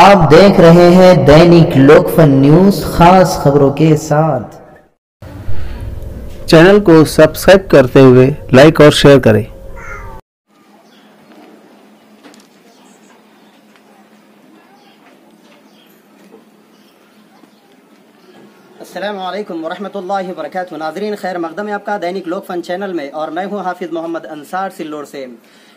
आप देख रहे हैं दैनिक लोकफन न्यूज खास खबरों के साथ। चैनल को सब्सक्राइब करते हुए लाइक और शेयर करें। अस्सलामुअलैकुम वरहमतुल्लाहि वबरकातुहू। नाज़रीन खैर मक़दम है आपका दैनिक लोकफन चैनल में, और मैं हूं हाफिज़ मोहम्मद अंसार सिल्लोड़ से।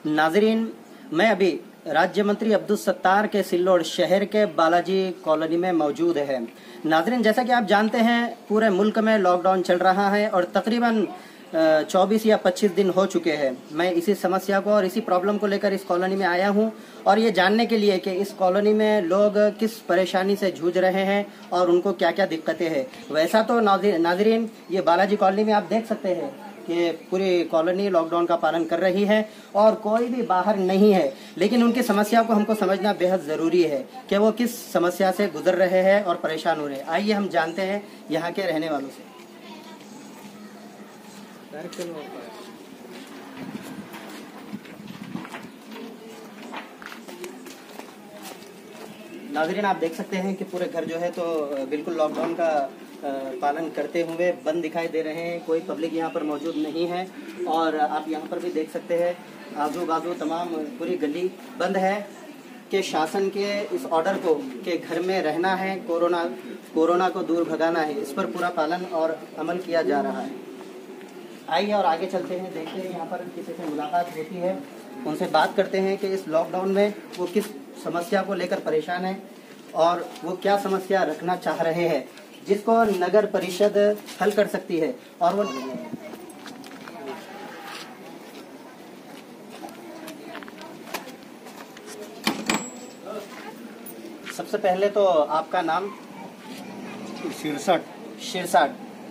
नाज़रीन, मैं अभी राज्य मंत्री अब्दुल सत्तार के सिल्लोड़ शहर के बालाजी कॉलोनी में मौजूद है। नाज़रीन, जैसा कि आप जानते हैं पूरे मुल्क में लॉकडाउन चल रहा है और तकरीबन 24 या 25 दिन हो चुके हैं। मैं इसी समस्या को और इसी प्रॉब्लम को लेकर इस कॉलोनी में आया हूं और ये जानने के लिए कि इस कॉलोनी में लोग किस परेशानी से जूझ रहे हैं और उनको क्या क्या दिक्कतें हैं। वैसा तो नाज़रीन ये बालाजी कॉलोनी में आप देख सकते हैं कि पूरी कॉलोनी लॉकडाउन का पालन कर रही है और कोई भी बाहर नहीं है, लेकिन उनकी समस्या को हमको समझना बेहद ज़रूरी है कि वो किस समस्या से गुजर रहे हैं और परेशान हो रहे हैं। आइए हम जानते हैं यहाँ के रहने वालों से। नाज़रीन, आप देख सकते हैं कि पूरे घर जो है तो बिल्कुल लॉकडाउन का पालन करते हुए बंद दिखाई दे रहे हैं। कोई पब्लिक यहाँ पर मौजूद नहीं है और आप यहाँ पर भी देख सकते हैं आजू बाजू तमाम पूरी गली बंद है कि शासन के इस ऑर्डर को कि घर में रहना है, कोरोना को दूर भगाना है, इस पर पूरा पालन और अमल किया जा रहा है। आइए और आगे चलते हैं, देखते हैं यहाँ पर किसी से मुलाकात होती है, उनसे बात करते हैं कि इस लॉकडाउन में वो किस समस्या को लेकर परेशान है और वो क्या समस्या रखना चाह रहे हैं जिसको नगर परिषद हल कर सकती है। और वो सबसे पहले तो आपका नाम? शिरसाट।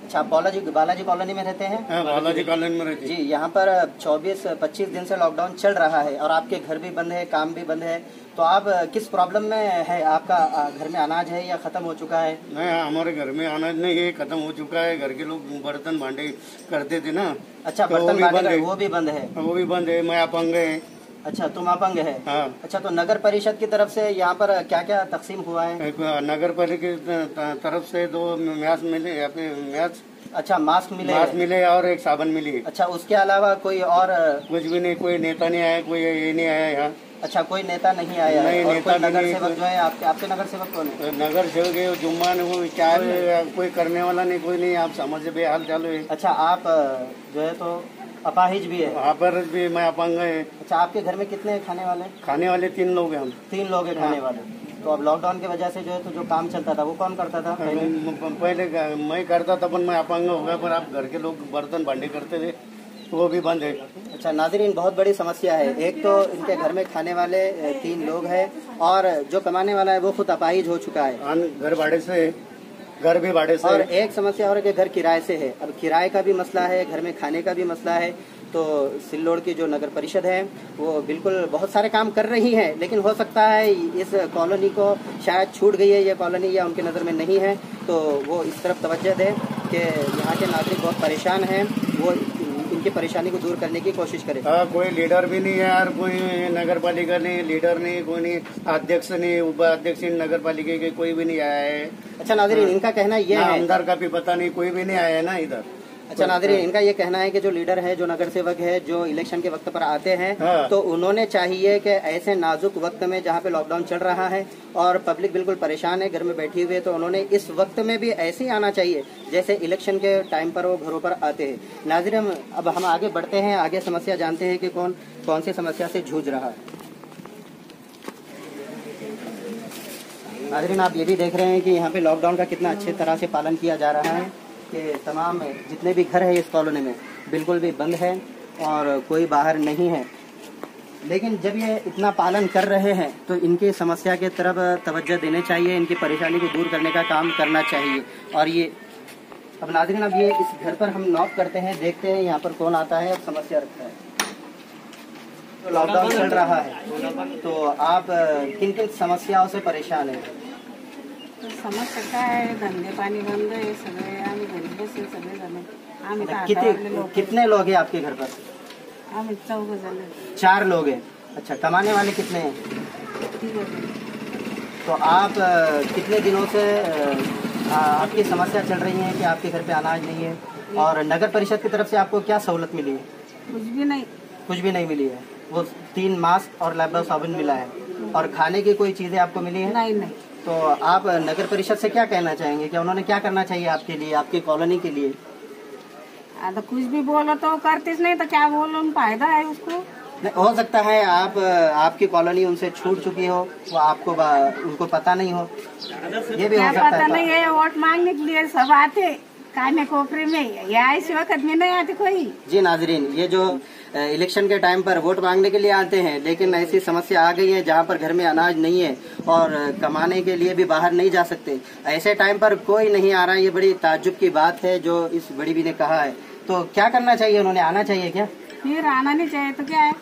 अच्छा, आप बालाजी कॉलोनी में रहते हैं? हाँ, बालाजी कॉलोनी में रहते हैं जी। यहाँ पर 24-25 दिन से लॉकडाउन चल रहा है और आपके घर भी बंद है, काम भी बंद है, तो आप किस प्रॉब्लम में है? आपका घर में अनाज है या खत्म हो चुका है? नहीं, हमारे घर में अनाज नहीं है, खत्म हो चुका है। घर के लोग बर्तन भांडे करते थे ना। अच्छा, बर्तन भांडे वो भी बंद है? वो भी बंद है। मैं अपंग है। अच्छा, तुम अपंग है? हाँ। अच्छा, तो नगर परिषद की तरफ से यहाँ पर क्या क्या तकसीम हुआ है? नगर परिषद की तरफ से 2 मास्क मिले, मास्क। अच्छा, मास्क मिले और एक साबुन मिली। अच्छा, उसके अलावा कोई और? कुछ भी नहीं, कोई नेता नहीं आया, कोई ये नहीं आया यहाँ। अच्छा, कोई नेता नहीं आया? नहीं, और नेता कोई नगर नहीं। सेवक जो है आपके नगर सेवक कौन है? नगर सेवक है जुम्मा ने, वो क्या कोई करने वाला नहीं, कोई नहीं। आप समझ से बेहाल चालू है। अच्छा, आप जो है तो अपाहिज भी है? वहाँ पर भी मैं अपंग है। अच्छा, आपके घर में कितने खाने वाले? खाने वाले 3 लोग हैं हम। 3 लोग हैं खाने वाले। तो अब लॉकडाउन की वजह से जो है तो जो काम चलता था वो कौन करता था? पहले मैं करता था, पर मैं अपंग हो गया। पर आप घर के लोग बर्तन भांडे करते थे, वो भी बंद है। अच्छा नाज़रीन, बहुत बड़ी समस्या है। एक तो इनके घर में खाने वाले 3 लोग हैं और जो कमाने वाला है वो खुद अपाहिज हो चुका है। घर भाड़े से, घर भी भाड़े से। और एक समस्या और है कि घर किराए से है। अब किराए का भी मसला है, घर में खाने का भी मसला है। तो सिल्लोड़ की जो नगर परिषद है वो बिल्कुल बहुत सारे काम कर रही है, लेकिन हो सकता है इस कॉलोनी को शायद छूट गई है ये कॉलोनी या उनकी नज़र में नहीं है, तो वो इस तरफ तवज्जो दे कि यहाँ के नागरिक बहुत परेशान हैं, वो इनकी परेशानी को दूर करने की कोशिश करे। कोई लीडर भी नहीं है यार, कोई नगर पालिका नहीं, लीडर नहीं, कोई नहीं, अध्यक्ष नहीं, उपाध्यक्ष नगर पालिका के कोई भी नहीं आया है। अच्छा नाज़रीन, इनका कहना ये है, आमदार का भी पता नहीं, कोई भी नहीं आया है ना इधर। अच्छा नाज़रीन, इनका ये कहना है कि जो लीडर है, जो नगर सेवक है, जो इलेक्शन के वक्त पर आते हैं, तो उन्होंने चाहिए कि ऐसे नाजुक वक्त में जहाँ पे लॉकडाउन चल रहा है और पब्लिक बिल्कुल परेशान है, घर में बैठी हुई है, तो उन्होंने इस वक्त में भी ऐसे ही आना चाहिए जैसे इलेक्शन के टाइम पर वो घरों पर आते हैं। नाज़रीन, अब हम आगे बढ़ते हैं, आगे समस्या जानते हैं कि कौन सी समस्या से जूझ रहा है। नाज़रीन, आप ये भी देख रहे हैं कि यहाँ पे लॉकडाउन का कितना अच्छी तरह से पालन किया जा रहा है कि तमाम जितने भी घर है इस कॉलोनी में बिल्कुल भी बंद है और कोई बाहर नहीं है। लेकिन जब ये इतना पालन कर रहे हैं तो इनकी समस्या के तरफ तवज्जो देने चाहिए, इनकी परेशानी को दूर करने का काम करना चाहिए। और ये अब नाज़रीन, अब ये इस घर पर हम नॉक करते हैं, देखते हैं यहाँ पर कौन आता है और समस्या रखता है। तो लॉकडाउन चल रहा है तो आप किन किन समस्याओं से परेशान हैं? तो समस्या काय आहे, धंदे पाणी बंद आहे, सगळे आम्ही घरी बसले सगळे जण। आम्ही कितने लोग हैं आपके घर पर? आम्ही 4 जण। 4 लोग हैं। अच्छा, कमाने वाले कितने हैं? 3 तो आप कितने दिनों से आपकी समस्या चल रही है कि आपके घर पे अनाज नहीं है, और नगर परिषद की तरफ से आपको क्या सहूलत मिली है? कुछ भी नहीं। कुछ भी नहीं मिली है। वो 3 मास्क और लाइफबॉय साबुन मिला है, और खाने की कोई चीज़ें आपको मिली है? नहीं नहीं। तो आप नगर परिषद से क्या कहना चाहेंगे कि उन्होंने क्या करना चाहिए आपके लिए, आपकी कॉलोनी के लिए? तो कुछ भी बोलो तो करतीस नहीं तो क्या बोलो, फायदा है उसको। नहीं, हो सकता है आपकी कॉलोनी उनसे छूट चुकी हो, वो आपको उनको पता नहीं हो, ये भी हो सकता है। पता नहीं है, वोट मांगने के लिए सब आते खाने कोपरे में, या इस वक्त में नहीं आते कोई। जी नाजरीन, ये जो इलेक्शन के टाइम पर वोट मांगने के लिए आते हैं, लेकिन ऐसी समस्या आ गई है जहाँ पर घर में अनाज नहीं है और कमाने के लिए भी बाहर नहीं जा सकते, ऐसे टाइम पर कोई नहीं आ रहा। ये बड़ी ताज्जुब की बात है जो इस बड़ी भी ने कहा है। तो क्या करना चाहिए, उन्होंने आना चाहिए क्या? फिर आना नहीं चाहिए तो क्या है?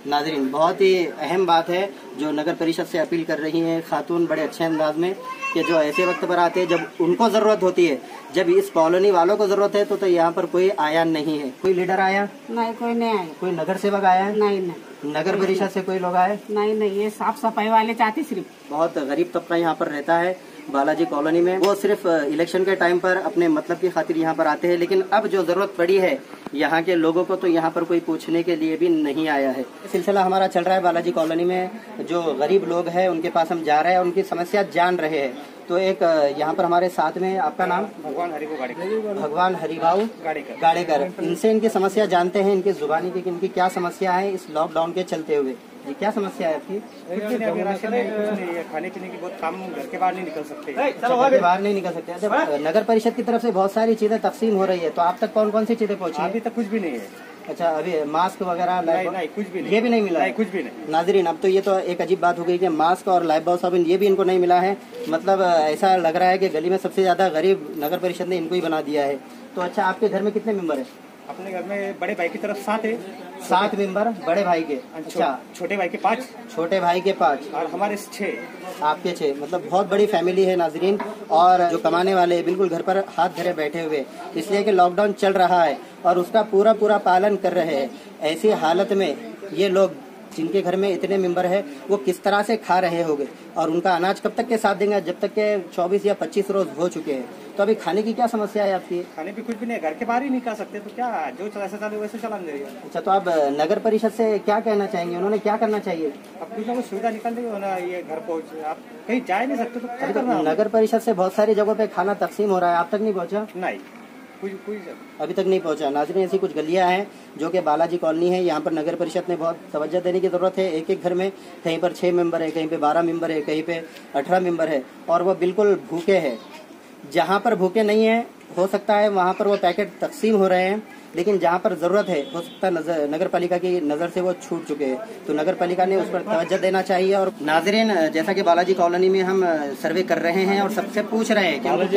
नाजरीन, बहुत ही अहम बात है जो नगर परिषद से अपील कर रही हैं खातून बड़े अच्छे अंदाज में, कि जो ऐसे वक्त पर आते हैं जब उनको जरूरत होती है, जब इस कॉलोनी वालों को जरूरत है, तो यहाँ पर कोई आया नहीं है। कोई लीडर आया? नहीं, कोई नहीं आया। कोई नगर सेवक आया? नहीं नहीं। नगर परिषद से कोई लोग आए? नहीं नहीं, ये साफ सफाई वाले चाहते सिर्फ। बहुत गरीब तबका यहाँ पर रहता है बालाजी कॉलोनी में, वो सिर्फ इलेक्शन के टाइम पर अपने मतलब की खातिर यहाँ पर आते हैं, लेकिन अब जो जरूरत पड़ी है यहाँ के लोगों को, तो यहाँ पर कोई पूछने के लिए भी नहीं आया है। सिलसिला हमारा चल रहा है बालाजी कॉलोनी में, जो गरीब लोग हैं उनके पास हम जा रहे हैं, उनकी समस्या जान रहे हैं। तो एक यहाँ पर हमारे साथ में, आपका नाम? भगवान हरिभाऊ गाड़ेकर। इनसे इनकी समस्या जानते हैं, इनकी जुबानी की, इनकी क्या समस्या है इस लॉकडाउन के चलते हुए। जी, क्या समस्या है आपकी? खाने पीने की बहुत काम, घर के बाहर नहीं निकल सकते। बाहर नहीं निकल सकते। नगर परिषद की तरफ से बहुत सारी चीजें तकसीम हो रही है, तो आप तक कौन कौन सी चीजें पहुंची? अभी तक कुछ भी नहीं है। अच्छा, अभी मास्क वगैरह? नहीं, कुछ भी नहीं। ये भी नहीं मिला? नहीं, कुछ भी नहीं। नाजरीन, अब तो ये तो एक अजीब बात हो गई कि मास्क और लाइफबॉय साबुन ये भी इनको नहीं मिला है। मतलब ऐसा लग रहा है कि गली में सबसे ज्यादा गरीब नगर परिषद ने इनको ही बना दिया है। तो अच्छा, आपके घर में कितने मेंबर है? अपने घर में बड़े भाई की तरफ 7 है। 7 मेंबर बड़े भाई के? अच्छा, छोटे भाई के 5। छोटे भाई के 5 और हमारे 6। आपके 6। मतलब बहुत बड़ी फैमिली है नाजरीन। और जो कमाने वाले बिल्कुल घर पर हाथ धरे बैठे हुए, इसलिए कि लॉकडाउन चल रहा है और उसका पूरा पालन कर रहे हैं। ऐसी हालत में ये लोग, जिनके घर में इतने मेंबर है, वो किस तरह से खा रहे होंगे, और उनका अनाज कब तक के साथ देंगे, जब तक के 24 या 25 रोज हो चुके हैं। तो अभी खाने की क्या समस्या है आपकी? खाने भी कुछ भी नहीं, घर के बाहर ही नहीं खा सकते, तो क्या जो जैसे चालू वैसे चला देगा। अच्छा, तो आप नगर परिषद से क्या कहना चाहेंगे, उन्होंने क्या करना चाहिए? अब कुछ ना कुछ सुविधा निकल रही हो ना, ये घर पहुँच, आप कहीं जा नहीं सकते तो क्या अभी करना? नगर परिषद से बहुत सारी जगहों पे खाना तकसीम हो रहा है, आप तक नहीं पहुँचा? नहीं, कुछ अभी तक नहीं पहुंचा। नाज़रीन, ऐसी कुछ गलियां हैं जो कि बालाजी कॉलोनी है, यहाँ पर नगर परिषद ने बहुत तवज्जो देने की ज़रूरत है। एक एक घर में कहीं पर 6 मेंबर है, कहीं पे 12 मेंबर है, कहीं पे 18 मेंबर है, और वो बिल्कुल भूखे हैं। जहाँ पर भूखे नहीं है, हो सकता है वहाँ पर वो पैकेट तकसीम हो रहे हैं, लेकिन जहाँ पर ज़रूरत है, हो सकता है नगर पालिका की नज़र से वो छूट चुके हैं। तो नगर पालिका ने उस पर तवज्जो देना चाहिए। और नाज़रीन, जैसा कि बालाजी कॉलोनी में हम सर्वे कर रहे हैं और सबसे पूछ रहे हैं कि उनको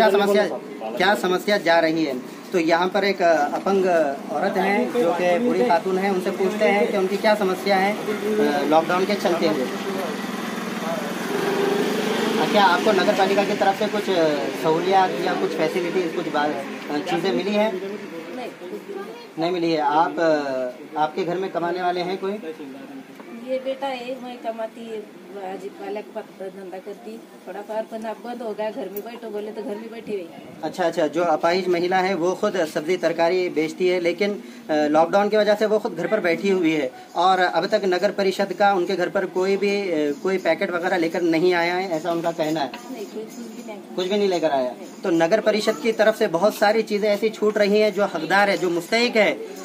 क्या समस्या जा रही है, तो यहाँ पर एक अपंग औरत है जो कि बूढ़ी खातून है, उनसे पूछते हैं कि उनकी क्या समस्या है लॉकडाउन के चलते हुए। क्या आपको नगर पालिका की तरफ से कुछ सहूलियात या कुछ फैसिलिटीज, कुछ चीज़ें मिली है? नहीं मिली है। आपके घर में कमाने वाले हैं कोई? ये बेटा है, मैं कमाती भाजी पालक धंधा करती थोड़ा पार, पर अब बंद हो गया। घर में बैठो बोले तो घर में बैठी हुई। अच्छा, जो अपाहिज महिला है वो खुद सब्जी तरकारी बेचती है, लेकिन लॉकडाउन की वजह से वो खुद घर पर बैठी हुई है, और अब तक नगर परिषद का उनके घर पर कोई पैकेट वगैरह लेकर नहीं आया है, ऐसा उनका कहना है। नहीं, कुछ भी नहीं लेकर आया। तो नगर परिषद की तरफ से बहुत सारी चीजें ऐसी छूट रही हैं, जो हकदार है, जो मुस्तहिक है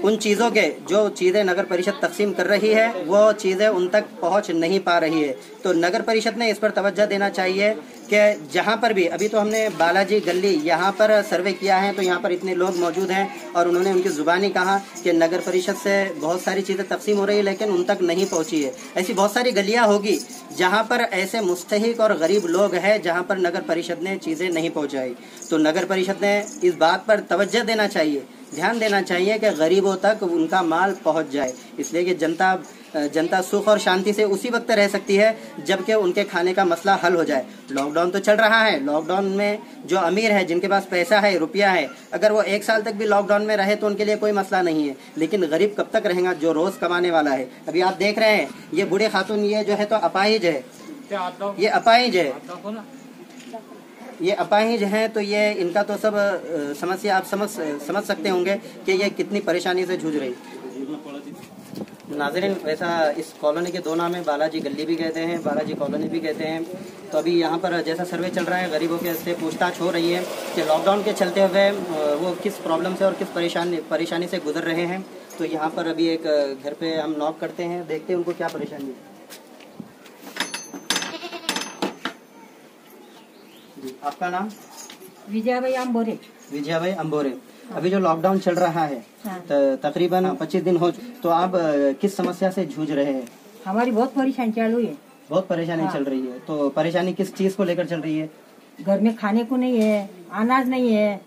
उन चीज़ों के, जो चीज़ें नगर परिषद तकसीम कर रही है, वो चीज़ें उन तक पहुंच नहीं पा रही है। तो नगर परिषद ने इस पर तवज्जो देना चाहिए कि जहां पर भी, अभी तो हमने बालाजी गली यहाँ पर सर्वे किया है, तो यहाँ पर इतने लोग मौजूद हैं और उन्होंने उनकी ज़ुबानी कहा कि नगर परिषद से बहुत सारी चीज़ें तकसीम हो रही है, लेकिन उन तक नहीं पहुँची है। ऐसी बहुत सारी गलियाँ होगी जहाँ पर ऐसे मुस्तहिक और गरीब लोग हैं, जहाँ पर नगर परिषद ने चीज़ें नहीं पहुँचाई। तो नगर परिषद ने इस बात पर तवज्जो देना चाहिए, ध्यान देना चाहिए कि गरीबों तक उनका माल पहुंच जाए, इसलिए कि जनता सुख और शांति से उसी वक्त रह सकती है जबकि उनके खाने का मसला हल हो जाए। लॉकडाउन तो चल रहा है, लॉकडाउन में जो अमीर है, जिनके पास पैसा है, रुपया है, अगर वो 1 साल तक भी लॉकडाउन में रहे तो उनके लिए कोई मसला नहीं है, लेकिन गरीब कब तक रहेगा जो रोज़ कमाने वाला है। अभी आप देख रहे हैं ये बूढ़े खातून, ये जो है तो अपाहिज है, ये अपाहिज है, ये अपाहिज हैं, तो ये इनका तो सब समस्या आप समझ सकते होंगे कि ये कितनी परेशानी से जूझ रही। नाज़रीन, वैसा इस कॉलोनी के दो नाम है, बालाजी गली भी कहते हैं, बालाजी कॉलोनी भी कहते हैं। तो अभी यहाँ पर जैसा सर्वे चल रहा है, गरीबों के से पूछताछ हो रही है कि लॉकडाउन के चलते हुए वो किस प्रॉब्लम से और किस परेशानी से गुजर रहे हैं। तो यहाँ पर अभी एक घर पे हम नॉक करते हैं, देखते हैं उनको क्या परेशानी है। आपका नाम? विजयाबाई अम्बोरे। विजयाबाई अम्बोरे। अभी जो लॉकडाउन चल रहा है तकरीबन 25 दिन हो, तो आप किस समस्या से जूझ रहे हैं? हमारी बहुत परेशानी चालू है। बहुत परेशानी चल रही है। तो परेशानी किस चीज को लेकर चल रही है? घर में खाने को नहीं है, अनाज नहीं है,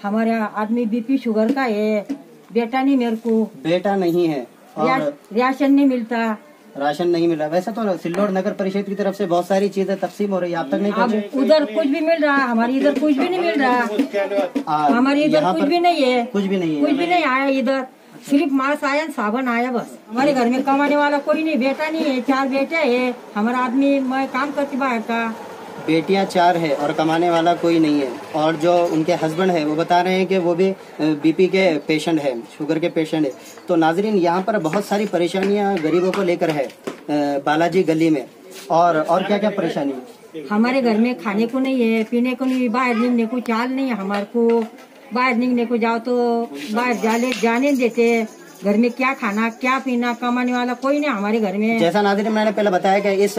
हमारे आदमी बीपी शुगर का है, बेटा नहीं मेरे को, बेटा नहीं है और राशन नहीं मिलता। राशन नहीं मिला। वैसे तो सिल्लोड नगर परिषद की तरफ से बहुत सारी चीजें तकसीम हो रही है, आप तक नहीं पहुंचे? उधर कुछ भी मिल रहा, हमारी इधर कुछ भी नहीं मिल रहा, हमारी इधर कुछ भी नहीं है, कुछ भी नहीं है, कुछ भी नहीं आया इधर, सिर्फ मांस आया, साबन आया बस। हमारे घर में कमाने वाला कोई नहीं, बेटा नहीं है, 4 बेटे है, हमारा आदमी मैं काम करती बाहर का। बेटियां 4 है और कमाने वाला कोई नहीं है। और जो उनके हस्बैंड है वो बता रहे हैं कि वो भी बीपी के पेशेंट है, शुगर के पेशेंट है। तो नाजरीन, यहाँ पर बहुत सारी परेशानियां गरीबों को लेकर है बालाजी गली में। और क्या क्या परेशानी है? हमारे घर में खाने को नहीं है, पीने को नहीं, बाहर निकलने को चाल नहीं है हमारे को। बाहर निकलने को जाओ तो बाहर जाने देते, घर में क्या खाना क्या पीना, कमाने वाला कोई नहीं हमारे घर में। जैसा नाज़रीन मैंने पहले बताया कि इस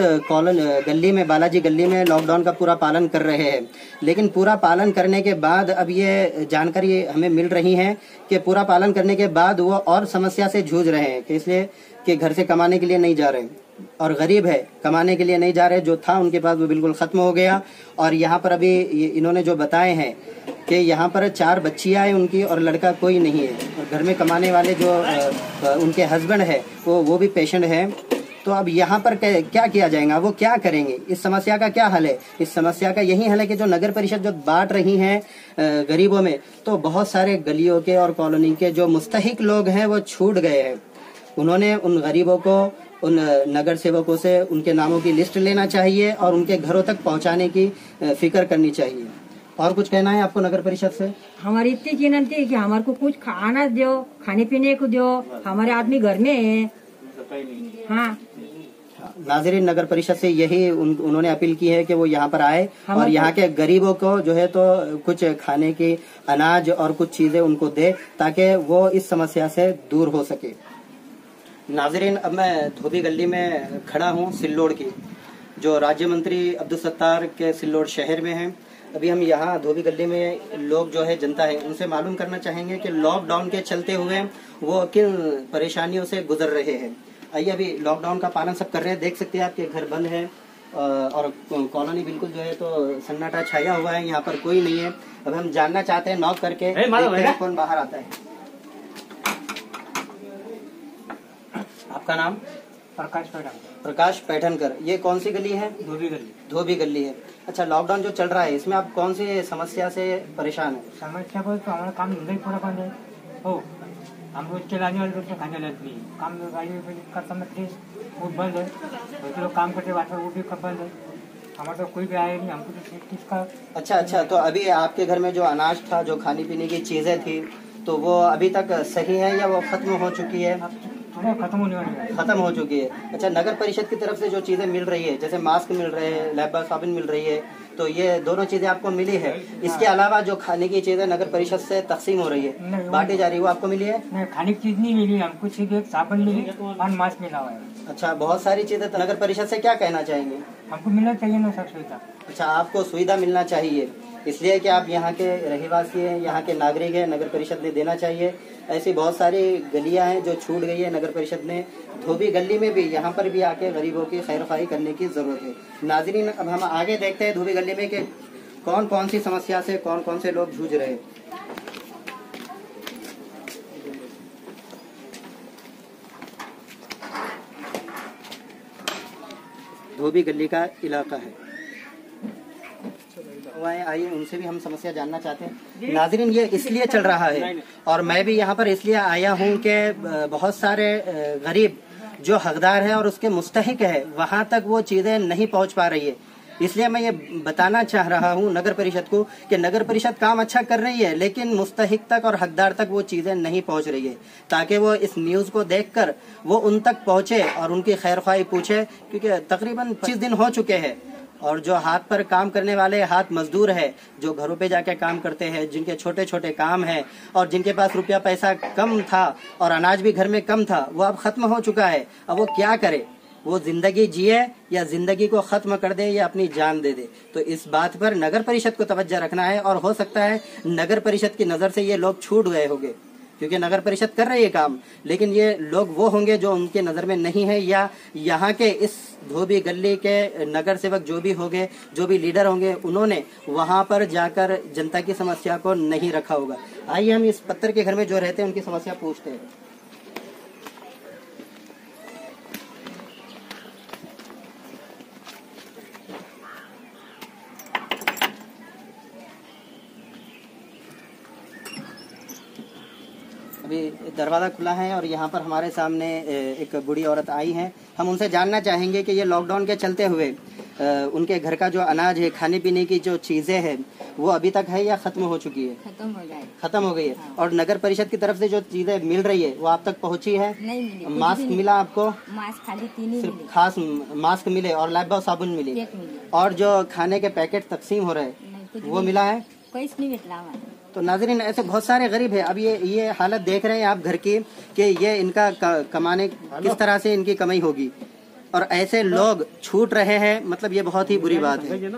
गली में, बालाजी गली में लॉकडाउन का पूरा पालन कर रहे हैं, लेकिन पूरा पालन करने के बाद अब ये जानकारी हमें मिल रही है कि पूरा पालन करने के बाद वो और समस्या से जूझ रहे हैं कि इसलिए कि घर से कमाने के लिए नहीं जा रहे और गरीब है, कमाने के लिए नहीं जा रहे। जो था उनके पास वो बिल्कुल खत्म हो गया। और यहाँ पर अभी इन्होंने जो बताए हैं कि यहाँ पर 4 बच्चियां हैं उनकी और लड़का कोई नहीं है, और घर में कमाने वाले जो उनके हस्बैंड है वो भी पेशेंट है। तो अब यहाँ पर क्या किया जाएगा, वो क्या करेंगे? इस समस्या का क्या हल है? इस समस्या का यही हल है कि जो नगर परिषद जो बांट रही है गरीबों में, तो बहुत सारे गलियों के और कॉलोनी के जो मुस्तहिक लोग हैं वो छूट गए हैं। उन्होंने उन गरीबों को, उन नगर सेवकों से उनके नामों की लिस्ट लेना चाहिए और उनके घरों तक पहुंचाने की फिक्र करनी चाहिए। और कुछ कहना है आपको नगर परिषद से? हमारी इतनी विनती है कि हमारे को कुछ खाना दो, खाने पीने को दो, हमारे आदमी घर में है। हाँ नाज़रीन, नगर परिषद से यही उन्होंने अपील की है कि वो यहाँ पर आए और यहाँ के गरीबों को जो है तो कुछ खाने की अनाज और कुछ चीजें उनको दे, ताकि वो इस समस्या से दूर हो सके। नाज़रीन, अब मैं धोबी गली में खड़ा हूँ, सिल्लोड की, जो राज्य मंत्री अब्दुल सत्तार के सिल्लोड शहर में है। अभी हम यहाँ धोबी गली में लोग जो है, जनता है, उनसे मालूम करना चाहेंगे कि लॉकडाउन के चलते हुए वो किन परेशानियों से गुजर रहे हैं। आइए, अभी लॉकडाउन का पालन सब कर रहे हैं, देख सकते हैं आपके घर बंद है और कॉलोनी बिल्कुल जो है तो सन्नाटा छाया हुआ है, यहाँ पर कोई नहीं है। अब हम जानना चाहते हैं, नॉक करके देखते हैं कौन बाहर आता है। आपका नाम? प्रकाश पैठन। प्रकाश पैठनकर। ये कौन सी गली है? धोबी गली। धोबी गली है। अच्छा, लॉकडाउन जो चल रहा है इसमें आप कौन सी समस्या से परेशान है? समस्या को तो हमारा काम धंधा ही पूरा बंद है। हो, हम रोज के लाने वाले रोज के खाने वाले नहीं, काम कर समझते वो बंद है। तो लोग काम करते वाटर वो भी बंद है, हमारा तो कोई भी आया नहीं हमको तो किसका। अच्छा, तो अभी आपके घर में जो अनाज था, जो खाने पीने की चीजें थी, तो वो अभी तक सही है या वो खत्म हो चुकी है? खत्म होने वाली है। खत्म हो चुकी है। अच्छा, नगर परिषद की तरफ से जो चीजें मिल रही है, जैसे मास्क मिल रहे हैं, लैब साबुन मिल रही है, तो ये दोनों चीजें आपको मिली है। इसके अलावा जो खाने की चीजें नगर परिषद से तकसीम हो रही है, बांटी जा रही है, वो आपको मिली है? नहीं, खाने की चीज नहीं मिली हमको, सिर्फ एक साबुन मिली और मास्क मिला हुआ है। अच्छा, बहुत सारी चीजें। तो नगर परिषद से क्या कहना चाहेंगे? हमको मिलना चाहिए ना सब सुविधा। अच्छा, आपको सुविधा मिलना चाहिए, इसलिए कि आप यहाँ के रहवासी हैं, यहाँ के नागरिक हैं, नगर परिषद ने देना चाहिए। ऐसी बहुत सारी गलियां हैं जो छूट गई है नगर परिषद ने। धोबी गली में भी, यहाँ पर भी आके गरीबों की खैरखाई करने की जरूरत है। नाजरीन, अब हम आगे देखते हैं धोबी गली में कि कौन कौन सी समस्या से कौन कौन से लोग जूझ रहे हैं। धोबी गली का इलाका है, आइए उनसे भी हम समस्या जानना चाहते हैं। नाजरीन, ये इसलिए चल रहा है और मैं भी यहाँ पर इसलिए आया हूँ कि बहुत सारे गरीब जो हकदार है और उसके मुस्तहिक है वहां तक वो चीजें नहीं पहुंच पा रही है। इसलिए मैं ये बताना चाह रहा हूँ नगर परिषद को कि नगर परिषद काम अच्छा कर रही है, लेकिन मुस्तहिक तक और हकदार तक वो चीजें नहीं पहुंच रही है, ताकि वो इस न्यूज को देखकर वो उन तक पहुंचे और उनकी खैर ख्वाही पूछे। क्योंकि तकरीबन 25 दिन हो चुके हैं और जो हाथ पर काम करने वाले हाथ मजदूर है, जो घरों पे जाके काम करते हैं, जिनके छोटे छोटे काम हैं और जिनके पास रुपया पैसा कम था और अनाज भी घर में कम था, वो अब खत्म हो चुका है। अब वो क्या करे? वो जिंदगी जिए या जिंदगी को खत्म कर दे या अपनी जान दे दे। तो इस बात पर नगर परिषद को तवज्जो रखना है और हो सकता है नगर परिषद की नजर से ये लोग छूट गए होंगे, क्योंकि नगर परिषद कर रही है काम, लेकिन ये लोग वो होंगे जो उनके नजर में नहीं है, या यहाँ के इस धोबी गली के नगर सेवक जो भी होंगे, जो भी लीडर होंगे, उन्होंने वहां पर जाकर जनता की समस्या को नहीं रखा होगा। आइए हम इस पत्थर के घर में जो रहते हैं उनकी समस्या पूछते हैं। अभी दरवाज़ा खुला है और यहाँ पर हमारे सामने एक बूढ़ी औरत आई है। हम उनसे जानना चाहेंगे कि ये लॉकडाउन के चलते हुए उनके घर का जो अनाज है, खाने पीने की जो चीज़ें हैं, वो अभी तक है या ख़त्म हो चुकी है? खत्म हो गई है। हाँ। और नगर परिषद की तरफ से जो चीज़ें मिल रही है वो आप तक पहुँची है? नहीं मिली। मास्क मिला आपको? मास्क खाली 3 ही सिर्फ मिले। खास मास्क मिले और लाइफबॉय साबुन मिली, एक मिली। और जो खाने के पैकेट तकसीम हो रहे कुछ वो भी मिला है? कोई नहीं मिला हमारे। तो नाज़रीन, ऐसे बहुत सारे गरीब है। अब ये हालत देख रहे हैं आप घर की कि ये इनका कमाने किस तरह से इनकी कमाई होगी, और ऐसे लोग छूट रहे हैं। मतलब ये बहुत ही बुरी बात है।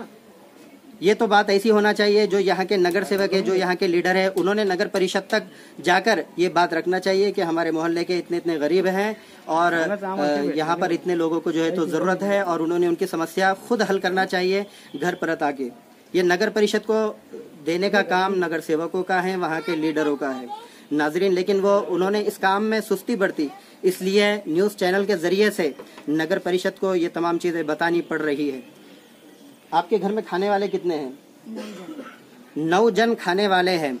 ये तो बात ऐसी होना चाहिए, जो यहाँ के नगर सेवक है, जो यहाँ के लीडर है, उन्होंने नगर परिषद तक जाकर ये बात रखना चाहिए कि हमारे मोहल्ले के इतने इतने गरीब हैं और यहाँ पर इतने लोगों को जो है तो ज़रूरत है, और उन्होंने उनकी समस्या खुद हल करना चाहिए घर पर आके। ये नगर परिषद को देने का काम नगर सेवकों का है, वहाँ के लीडरों का है नाजरीन, लेकिन वो उन्होंने इस काम में सुस्ती बरती। इसलिए न्यूज़ चैनल के जरिए से नगर परिषद को ये तमाम चीज़ें बतानी पड़ रही है। आपके घर में खाने वाले कितने हैं? 9 जन खाने वाले हैं,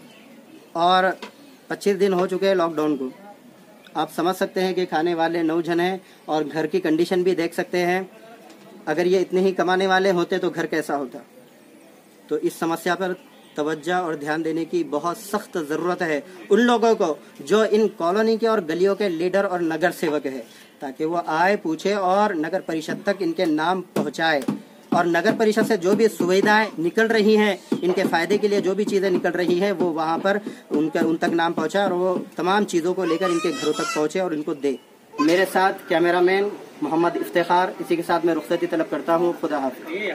और 25 दिन हो चुके हैं लॉकडाउन को। आप समझ सकते हैं कि खाने वाले 9 जन हैं, और घर की कंडीशन भी देख सकते हैं। अगर ये इतने ही कमाने वाले होते तो घर कैसा होता। तो इस समस्या पर तवज्जो और ध्यान देने की बहुत सख्त ज़रूरत है उन लोगों को जो इन कॉलोनी के और गलियों के लीडर और नगर सेवक है, ताकि वो आए, पूछे और नगर परिषद तक इनके नाम पहुंचाए। और नगर परिषद से जो भी सुविधाएं निकल रही हैं, इनके फायदे के लिए जो भी चीज़ें निकल रही हैं, वो वहाँ पर उन तक नाम पहुँचाए और वो तमाम चीज़ों को लेकर इनके घरों तक पहुँचे और इनको दे। मेरे साथ कैमरामैन मोहम्मद इफ्तिखार, इसी के साथ मैं रुखसती तलब करता हूँ। खुदा हाफ़िज़।